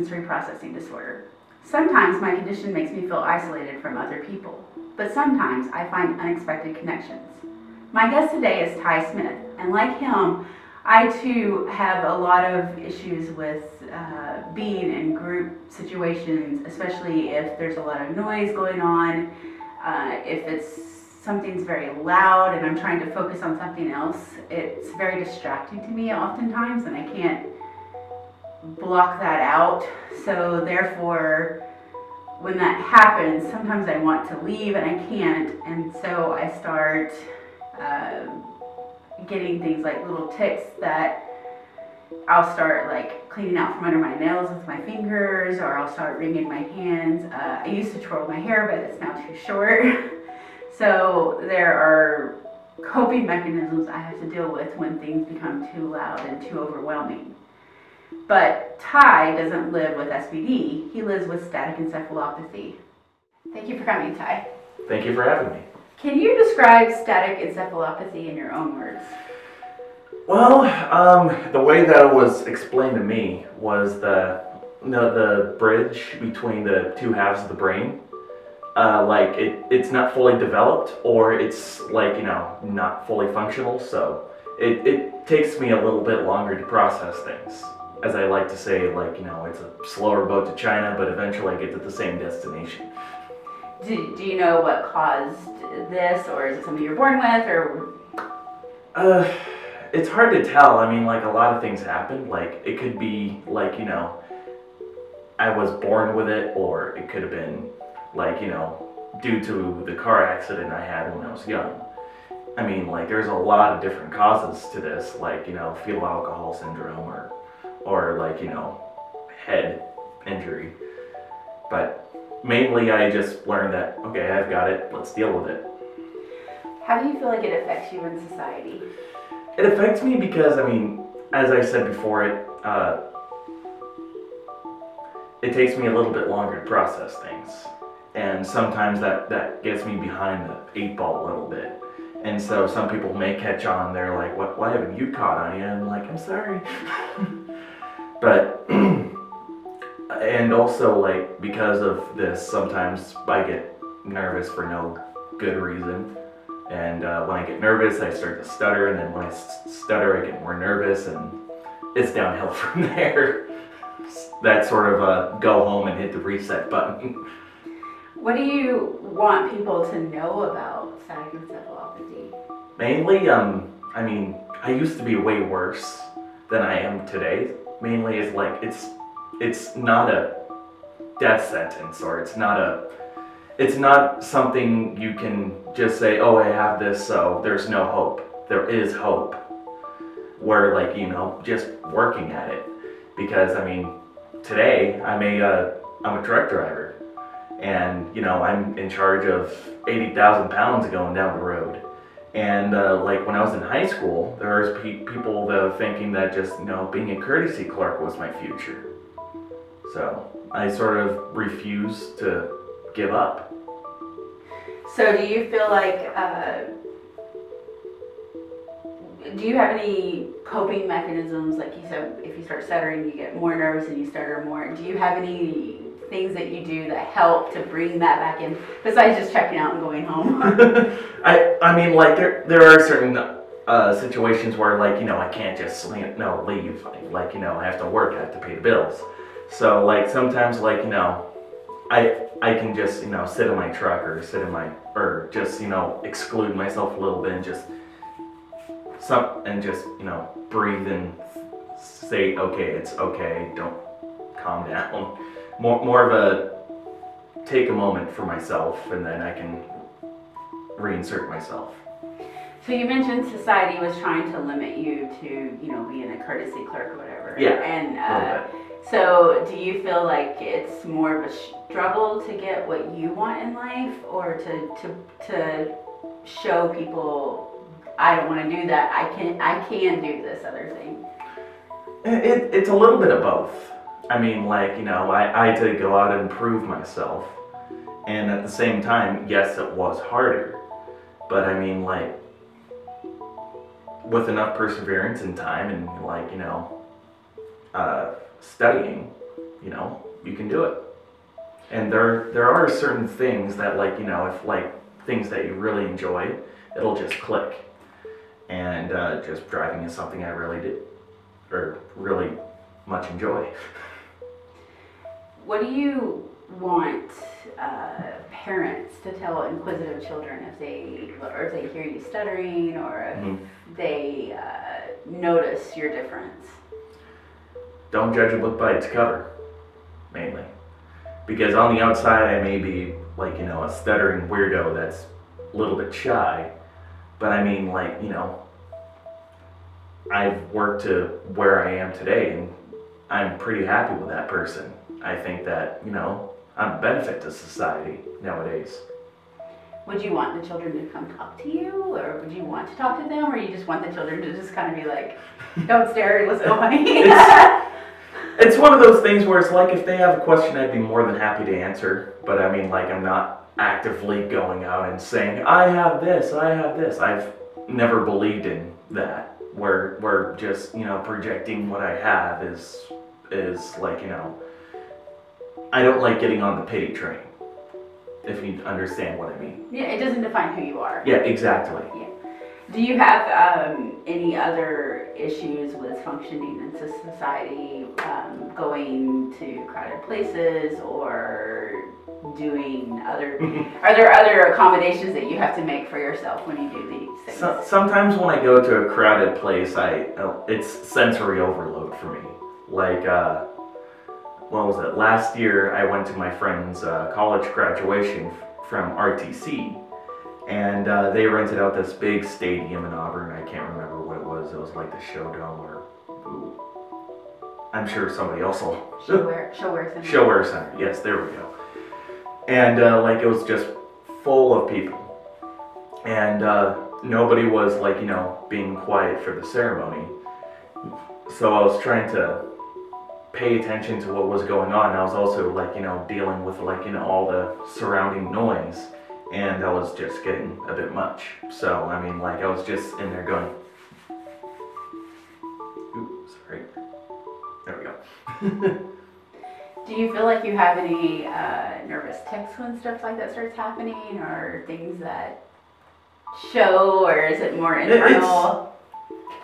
sensory processing disorder. Sometimes my condition makes me feel isolated from other people, but sometimes I find unexpected connections. My guest today is Ty Smith, and like him, I too have a lot of issues with being in group situations, especially if there's a lot of noise going on, if something's very loud and I'm trying to focus on something else. It's very distracting to me oftentimes, and I can't block that out. So therefore, when that happens, sometimes I want to leave and I can't, and so I start getting things like little tics that I'll start like cleaning out from under my nails with my fingers, or I'll start wringing my hands. I used to twirl my hair, but it's now too short. So there are coping mechanisms I have to deal with when things become too loud and too overwhelming. But Ty doesn't live with SPD, he lives with static encephalopathy. Thank you for coming, Ty. Thank you for having me. Can you describe static encephalopathy in your own words? Well, the way that it was explained to me was the bridge between the two halves of the brain. Like it's not fully developed, or it's like, not fully functional, so it takes me a little bit longer to process things. As I like to say, like, it's a slower boat to China, but eventually I get to the same destination. Do you know what caused this, or is it something you're born with, or? It's hard to tell. I mean, like, a lot of things happen. Like, it could be, like, I was born with it, or it could have been, like, due to the car accident I had when I was young. I mean, like, there's a lot of different causes to this, like, fetal alcohol syndrome, or like, head injury. But mainly I just learned that, okay, I've got it, let's deal with it. How do you feel like it affects you in society? It affects me because, I mean, as I said before, it takes me a little bit longer to process things. And sometimes that gets me behind the 8 ball a little bit. And so some people may catch on, they're like, why haven't you caught on yet? I'm like, I'm sorry. But, and also, like, because of this, sometimes I get nervous for no good reason. And when I get nervous, I start to stutter, and then when I stutter, I get more nervous, and it's downhill from there. That sort of go home and hit the reset button. What do you want people to know about static encephalopathy? Mainly, I mean, I used to be way worse than I am today. Mainly, it's like, it's not a death sentence, or it's not something you can just say, oh, I have this, so there's no hope. There is hope. Where, like, just working at it. Because, I mean, today, I'm a truck driver. And, I'm in charge of 80,000 pounds going down the road. And, like, when I was in high school, there was people that were thinking that just, being a courtesy clerk was my future. So, I sort of refused to give up. So do you feel like, do you have any coping mechanisms? Like you said, if you start stuttering, you get more nervous and you stutter more. Do you have any things that you do that help to bring that back in, besides just checking out and going home? I mean, like, there are certain situations where, like, I can't just leave. Like, I have to work, I have to pay the bills. So, like, sometimes, like, I can just, sit in my truck, or just, exclude myself a little bit, and just breathe and say, okay, it's okay, don't calm down. More of a take a moment for myself, and then I can reinsert myself. So you mentioned society was trying to limit you to, being a courtesy clerk or whatever. Yeah. And so do you feel like it's more of a struggle to get what you want in life, or to show people, I don't want to do that, I can do this other thing? It's a little bit of both. I mean, like, I had to go out and prove myself. And at the same time, yes, it was harder. But I mean, like, with enough perseverance and time and, like, studying, you know, you can do it. And there are certain things that, like, you know, if like things that you really enjoy, it'll just click. And just driving is something I really did, or really much enjoy. What do you want parents to tell inquisitive children if they hear you stuttering, or if they notice your difference? Don't judge a book by its cover, mainly. Because on the outside I may be, like, you know, a stuttering weirdo that's a little bit shy, but I mean, like, you know, I've worked to where I am today, and I'm pretty happy with that person. I think that, you know, I'm a benefit to society nowadays. Would you want the children to come talk to you, or would you want to talk to them, or you just want the children to just kind of be like, don't stare, let's go, honey? It's one of those things where it's like, if they have a question, I'd be more than happy to answer. But I mean, like, I'm not actively going out and saying, I have this, I have this. I've never believed in that, where we're just, you know, projecting what I have is like, you know, I don't like getting on the pity train, if you understand what I mean. Yeah, it doesn't define who you are. Yeah, exactly. Yeah. Do you have any other issues with functioning in society, going to crowded places, or doing other, are there other accommodations that you have to make for yourself when you do these things? Sometimes when I go to a crowded place, it's sensory overload for me. Like, what was it? Last year I went to my friend's college graduation from RTC. And they rented out this big stadium in Auburn. I can't remember what it was. It was like the Showdome, or I'm sure somebody else will. Showwear Center. Showwear Center. Yes, there we go. And like, it was just full of people, and nobody was, like, you know, being quiet for the ceremony. So I was trying to pay attention to what was going on. I was also, like, you know, dealing with, like, you know, all the surrounding noise. And that was just getting a bit much. So, I mean, like, I was just in there going, ooh, sorry. There we go. Do you feel like you have any nervous tics when stuff like that starts happening, or things that show, or is it more internal?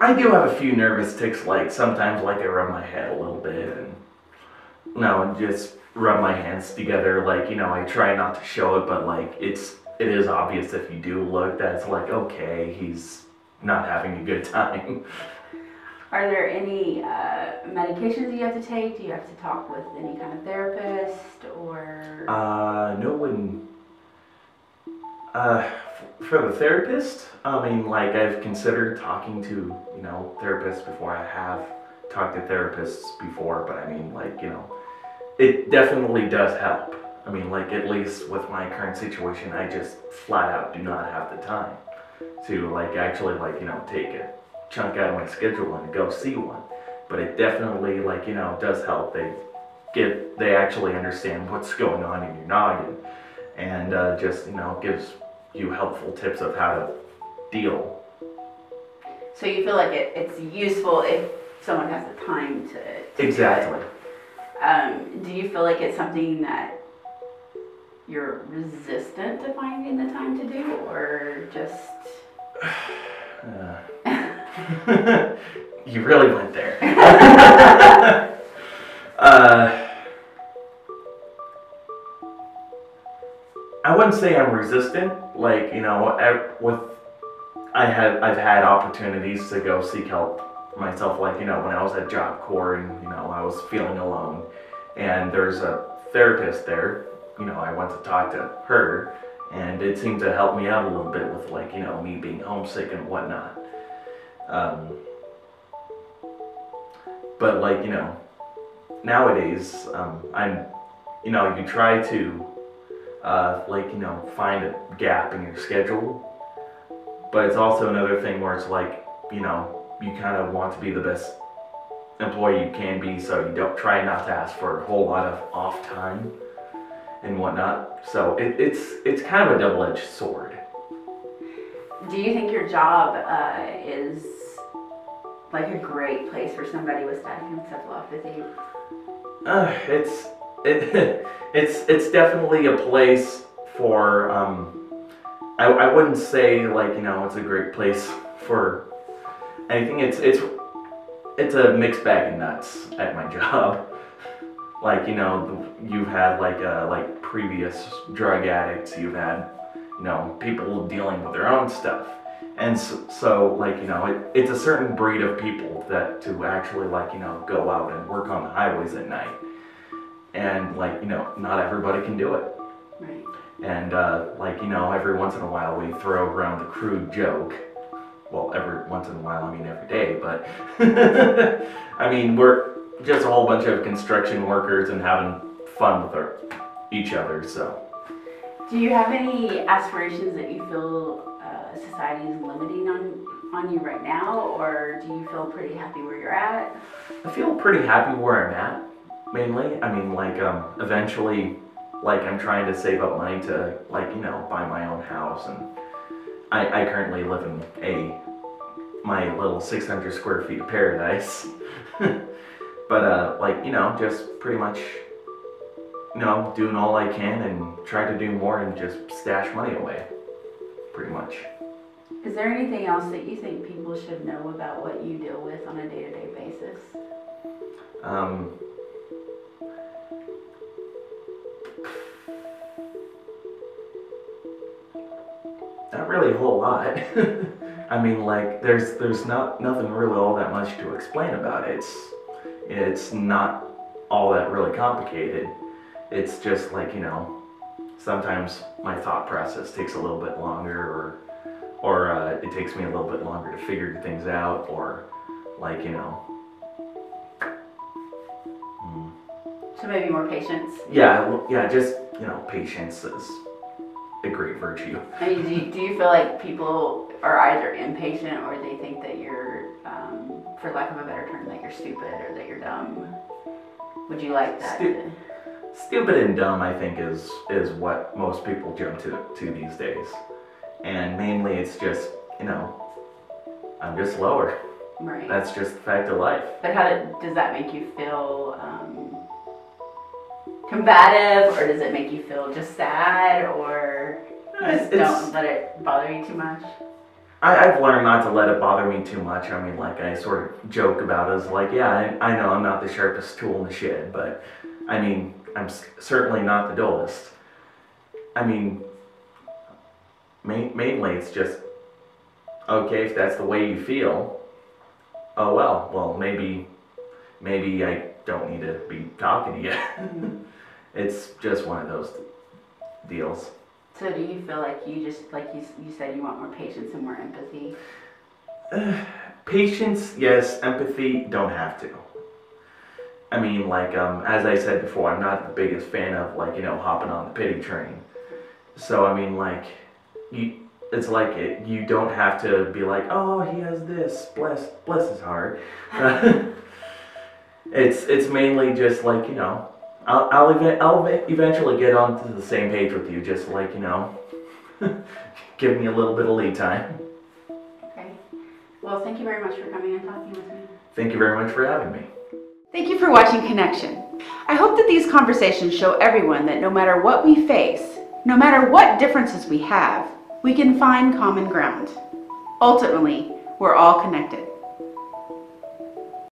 I do have a few nervous tics, like sometimes, like, I rub my head a little bit, and just rub my hands together, like, you know, I try not to show it, but like, it is obvious if you do look that it's like, okay, he's not having a good time. Are there any medications you have to take? Do you have to talk with any kind of therapist, or? No one. For the therapist, I mean, like, I've considered talking to, you know, therapists before. I have talked to therapists before, but I mean, like, you know, it definitely does help. I mean, like, at least with my current situation, I just flat out do not have the time to, like, actually, like, you know, take a chunk out of my schedule and go see one. But it definitely, like, you know, does help. They actually understand what's going on in your noggin, and just, you know, gives you helpful tips of how to deal. So you feel like it's useful if someone has the time to Exactly. do it. Do you feel like it's something that you're resistant to finding the time to do, or just... You really went there. I wouldn't say I'm resistant. Like, you know, I've had opportunities to go seek help myself. Like, you know, when I was at Job Corps and, you know, I was feeling alone, and there's a therapist there. You know, I went to talk to her, and it seemed to help me out a little bit with, like, you know, me being homesick and whatnot. But, like, you know, nowadays, you know, you try to, like, you know, find a gap in your schedule, but it's also another thing where it's like, you know, you kind of want to be the best employee you can be, so you don't try not to ask for a whole lot of off time and whatnot. So it's kind of a double-edged sword. Do you think your job is like a great place for somebody with staticencephalopathy? It's definitely a place for I wouldn't say like, you know, it's a great place for anything. It's a mixed bag of nuts at my job. Like, you know, you've had like previous drug addicts, you've had, you know, people dealing with their own stuff. And so like, you know, it's a certain breed of people that to actually like, you know, go out and work on the highways at night. And like, you know, not everybody can do it. Right. And like, you know, every once in a while we throw around the crude joke. Well, every once in a while, I mean every day, but I mean, we're just a whole bunch of construction workers and having fun with each other, so. Do you have any aspirations that you feel society is limiting on you right now, or do you feel pretty happy where you're at? I feel pretty happy where I'm at, mainly. I mean, like, eventually, like, I'm trying to save up money to, like, you know, buy my own house, and I currently live in my little 600 square feet of paradise. But, like, you know, just pretty much, you know, doing all I can and try to do more and just stash money away, pretty much. Is there anything else that you think people should know about what you deal with on a day-to-day basis? Not really a whole lot. I mean, like, there's nothing really all that much to explain about it. It's not all that really complicated. It's just like, you know, sometimes my thought process takes a little bit longer, or it takes me a little bit longer to figure things out, or like, you know. So maybe more patience? Yeah, just, you know, patience is a great virtue. I mean, do you feel like people are either impatient or they think that you're, for lack of a better term, that you're stupid or that you're dumb? Would you like that? Stupid and dumb, I think, is what most people jump to these days. And mainly it's just, you know, I'm just slower. Right. That's just the fact of life. But how does that make you feel combative, or does it make you feel just sad, or just don't let it bother you too much? I've learned not to let it bother me too much. I mean, like, I sort of joke about it as like, yeah, I know I'm not the sharpest tool in the shed, but I mean, I'm certainly not the dullest. I mean, mainly it's just, okay, if that's the way you feel, oh well, maybe I don't need to be talking to you. Mm-hmm. It's just one of those deals. So do you feel like you just, like you said, you want more patience and more empathy? Patience, yes. Empathy, don't have to. I mean, like, as I said before, I'm not the biggest fan of, like, you know, hopping on the pity train. So, I mean, like, it's like you don't have to be like, oh, he has this, bless his heart. It's mainly just like, you know, I'll eventually get onto the same page with you, just like, you know, give me a little bit of lead time. Okay. Well, thank you very much for coming and talking with me. Thank you very much for having me. Thank you for watching Connection. I hope that these conversations show everyone that no matter what we face, no matter what differences we have, we can find common ground. Ultimately, we're all connected.